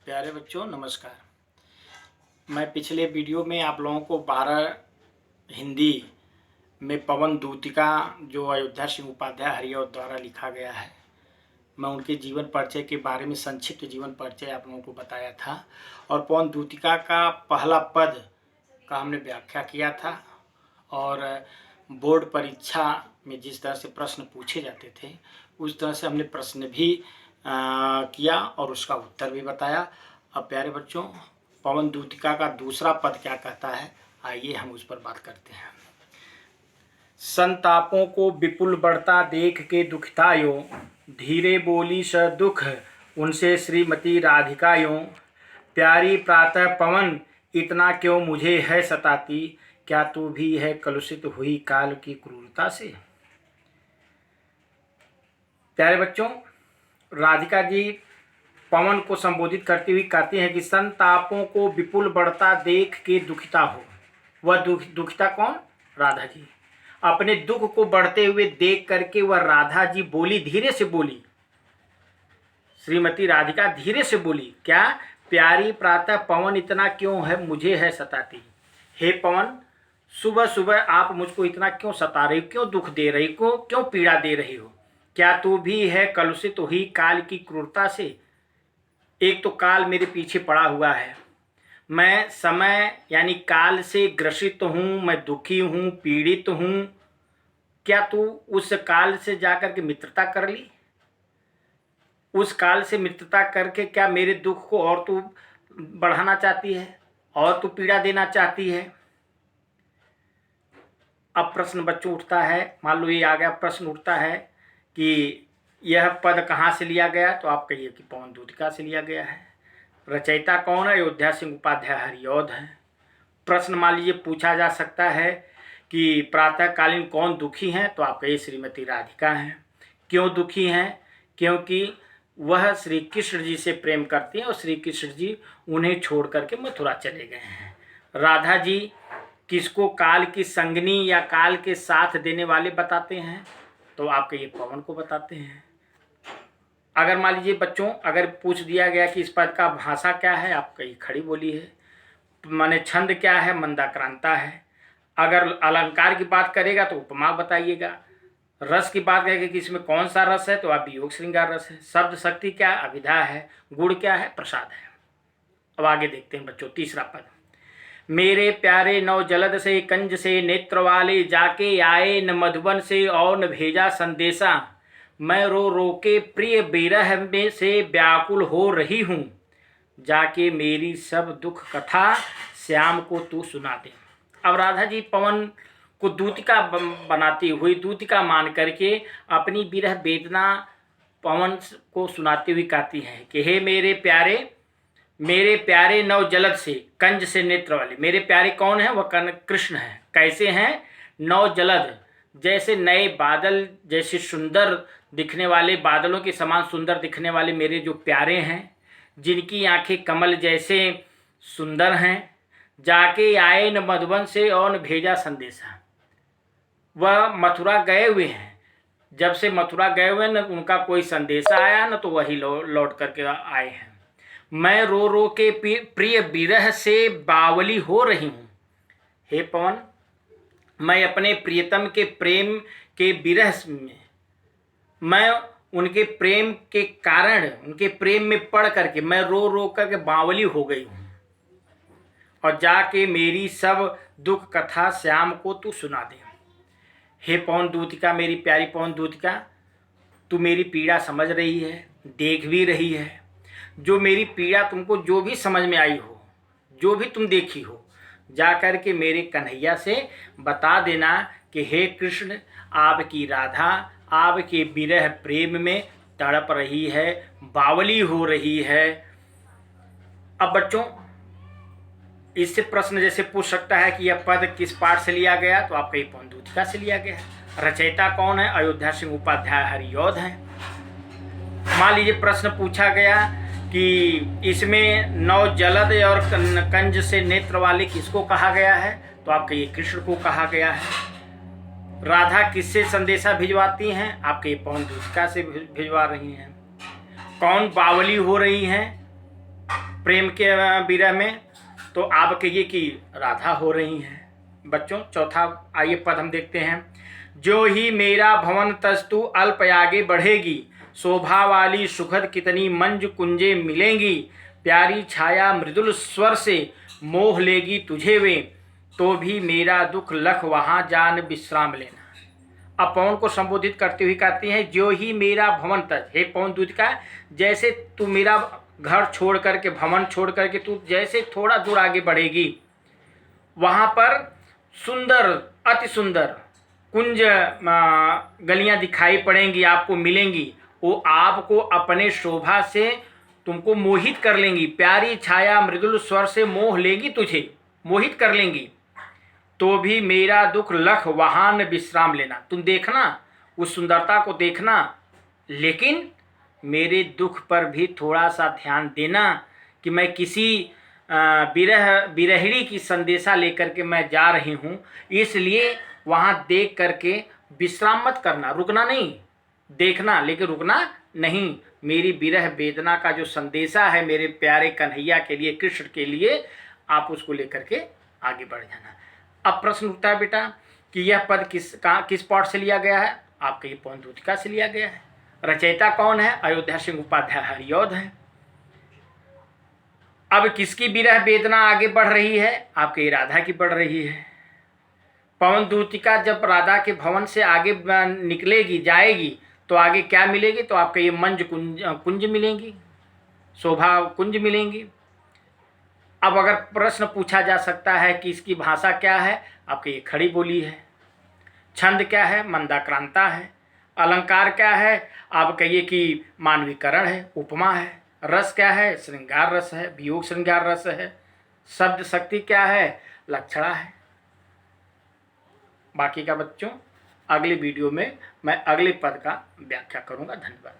प्यारे बच्चों नमस्कार। मैं पिछले वीडियो में आप लोगों को 12 हिंदी में पवन दूतिका जो अयोध्या सिंह उपाध्याय हरिऔध द्वारा लिखा गया है, मैं उनके जीवन परिचय के बारे में संक्षिप्त जीवन परिचय आप लोगों को बताया था और पवन दूतिका का पहला पद का हमने व्याख्या किया था और बोर्ड परीक्षा में जिस तरह से प्रश्न पूछे जाते थे उस तरह से हमने प्रश्न भी किया और उसका उत्तर भी बताया। अब प्यारे बच्चों, पवन दूतिका का दूसरा पद क्या कहता है, आइए हम उस पर बात करते हैं। संतापों को विपुल बढ़ता देख के दुखितायो, धीरे बोली स दुख उनसे श्रीमती राधिकायो। प्यारी प्रातः पवन इतना क्यों मुझे है सताती, क्या तू भी है कलुषित हुई काल की क्रूरता से। प्यारे बच्चों, राधिका जी पवन को संबोधित करती हुई कहती हैं कि संतापों को विपुल बढ़ता देख के दुखिता हो। वह दुखिता कौन? राधा जी। अपने दुख को बढ़ते हुए देख करके वह राधा जी बोली, धीरे से बोली, श्रीमती राधिका धीरे से बोली, क्या? प्यारी प्रातः पवन इतना क्यों है मुझे है सताती। हे पवन, सुबह सुबह आप मुझको इतना क्यों सता रही हो, क्यों दुख दे रही हो, क्यों पीड़ा दे रही हो। क्या तू भी है कलुषित हुई काल की क्रूरता से। एक तो काल मेरे पीछे पड़ा हुआ है, मैं समय यानी काल से ग्रसित हूँ, मैं दुखी हूँ, पीड़ित हूँ। क्या तू उस काल से जाकर के मित्रता कर ली? उस काल से मित्रता करके क्या मेरे दुख को और तू बढ़ाना चाहती है और तू पीड़ा देना चाहती है? अब प्रश्न बच्चों उठता है, मान लो ये आ गया, प्रश्न उठता है कि यह पद कहाँ से लिया गया, तो आप कहिए कि पवन दूतिका से लिया गया है। रचयिता कौन है? अयोध्या सिंह उपाध्याय हरिऔध है। प्रश्न मान लीजिए पूछा जा सकता है कि प्रातःकालीन कौन दुखी हैं, तो आप कहिए श्रीमती राधिका हैं। क्यों दुखी हैं? क्योंकि वह श्री कृष्ण जी से प्रेम करती हैं और श्री कृष्ण जी उन्हें छोड़ करके मथुरा चले गए हैं। राधा जी किसको काल की संगनी या काल के साथ देने वाले बताते हैं, तो आपके ये पवन को बताते हैं। अगर मान लीजिए बच्चों, अगर पूछ दिया गया कि इस पद का भाषा क्या है, आपका ये खड़ी बोली है। माने छंद क्या है, मंदाक्रांता है। अगर अलंकार की बात करेगा तो उपमा बताइएगा। रस की बात करेगा कि इसमें कौन सा रस है, तो आप योग श्रृंगार रस है। शब्द शक्ति क्या है, अभिधा है। गुण क्या है, प्रसाद है। अब आगे देखते हैं बच्चों, तीसरा पद। मेरे प्यारे नौ जलद से कंज से नेत्र वाले, जाके आए न मधुबन से और न भेजा संदेशा। मैं रो रो के प्रिय विरह में से व्याकुल हो रही हूँ, जाके मेरी सब दुख कथा श्याम को तू सुना दे। अब राधा जी पवन को दूतिका बनाती हुई, दूतिका मान करके अपनी विरह वेदना पवन को सुनाती हुई कहती हैं कि हे मेरे प्यारे नव जलद से कंज से नेत्र वाले। मेरे प्यारे कौन है? वह कृष्ण है। कैसे हैं? नव जलद, जैसे नए बादल जैसे सुंदर दिखने वाले, बादलों के समान सुंदर दिखने वाले मेरे जो प्यारे हैं, जिनकी आंखें कमल जैसे सुंदर हैं। जाके आए न मधुबन से और न भेजा संदेशा। वह मथुरा गए हुए हैं, जब से मथुरा गए हुए न उनका कोई संदेशा आया न तो वही लौट करके आए हैं। मैं रो रो के प्रिय विरह से बावली हो रही हूँ। हे पवन, मैं अपने प्रियतम के प्रेम के विरह में, मैं उनके प्रेम के कारण, उनके प्रेम में पड़ करके मैं रो रो करके बावली हो गई हूँ। और जाके मेरी सब दुख कथा श्याम को तू सुना दे। हे पवन दूतिका, मेरी प्यारी पवन दूतिका, तू मेरी पीड़ा समझ रही है, देख भी रही है। जो मेरी पीड़ा तुमको जो भी समझ में आई हो, जो भी तुम देखी हो, जा कर के मेरे कन्हैया से बता देना कि हे कृष्ण, आपकी राधा आपके विरह प्रेम में तड़प रही है, बावली हो रही है। अब बच्चों, इससे प्रश्न जैसे पूछ सकता है कि यह पद किस पाठ से लिया गया, तो आपका ये पवन दूतिका से लिया गया है। रचयिता कौन है? अयोध्या सिंह उपाध्याय हरिऔध हैं। मान लीजिए प्रश्न पूछा गया कि इसमें नौ जलद और कंज से नेत्र वाले किसको कहा गया है, तो आपके ये कृष्ण को कहा गया है। राधा किससे संदेशा भिजवाती हैं? आपके ये पवन दूतिका से भिजवा रही हैं। कौन बावली हो रही हैं? प्रेम के विरह में, तो आप कहिए कि राधा हो रही हैं। बच्चों चौथा आइए पद हम देखते हैं। जो ही मेरा भवन तस्तु अल्प आगे बढ़ेगी, शोभा वाली सुखद कितनी मंज कुंजे मिलेंगी, प्यारी छाया मृदुल स्वर से मोह लेगी तुझे वे, तो भी मेरा दुख लख वहाँ जान विश्राम लेना। अब पवन को संबोधित करते हुए कहती हैं, जो ही मेरा भवन तज, हे पवन दूत का, जैसे तू मेरा घर छोड़ करके, भवन छोड़ करके तू जैसे थोड़ा दूर आगे बढ़ेगी, वहाँ पर सुंदर, अति सुंदर कुंज गलियाँ दिखाई पड़ेंगी, आपको मिलेंगी। वो आपको अपने शोभा से तुमको मोहित कर लेंगी, प्यारी छाया मृदुल स्वर से मोह लेगी तुझे, मोहित कर लेंगी, तो भी मेरा दुख लख वहान विश्राम लेना। तुम देखना, उस सुंदरता को देखना, लेकिन मेरे दुख पर भी थोड़ा सा ध्यान देना कि मैं किसी बिरहिणी की संदेशा लेकर के मैं जा रही हूँ, इसलिए वहाँ देख करके विश्राम मत करना, रुकना नहीं, देखना लेकिन रुकना नहीं। मेरी विरह वेदना का जो संदेशा है मेरे प्यारे कन्हैया के लिए, कृष्ण के लिए, आप उसको लेकर के आगे बढ़ जाना। अब प्रश्न उठता है बेटा कि यह पद किस पाठ से लिया गया है? आपके ये पवन दूतिका से लिया गया है। रचयिता कौन है? अयोध्या सिंह उपाध्याय हरिऔध है। अब किसकी विरह वेदना आगे बढ़ रही है? आपके राधा की बढ़ रही है। पवन दूतिका जब राधा के भवन से आगे निकलेगी, जाएगी, तो आगे क्या मिलेगी? तो आपके ये मंज कुंज मिलेंगी, शोभा कुंज मिलेंगी। अब अगर प्रश्न पूछा जा सकता है कि इसकी भाषा क्या है? आपके ये खड़ी बोली है। छंद क्या है? मंदाक्रांता है। अलंकार क्या है? आप कहिए कि मानवीकरण है, उपमा है। रस क्या है? श्रृंगार रस है, वियोग श्रृंगार रस है। शब्द शक्ति क्या है? लक्षणा है। बाकी का बच्चों अगले वीडियो में मैं अगले पद का व्याख्या करूंगा। धन्यवाद।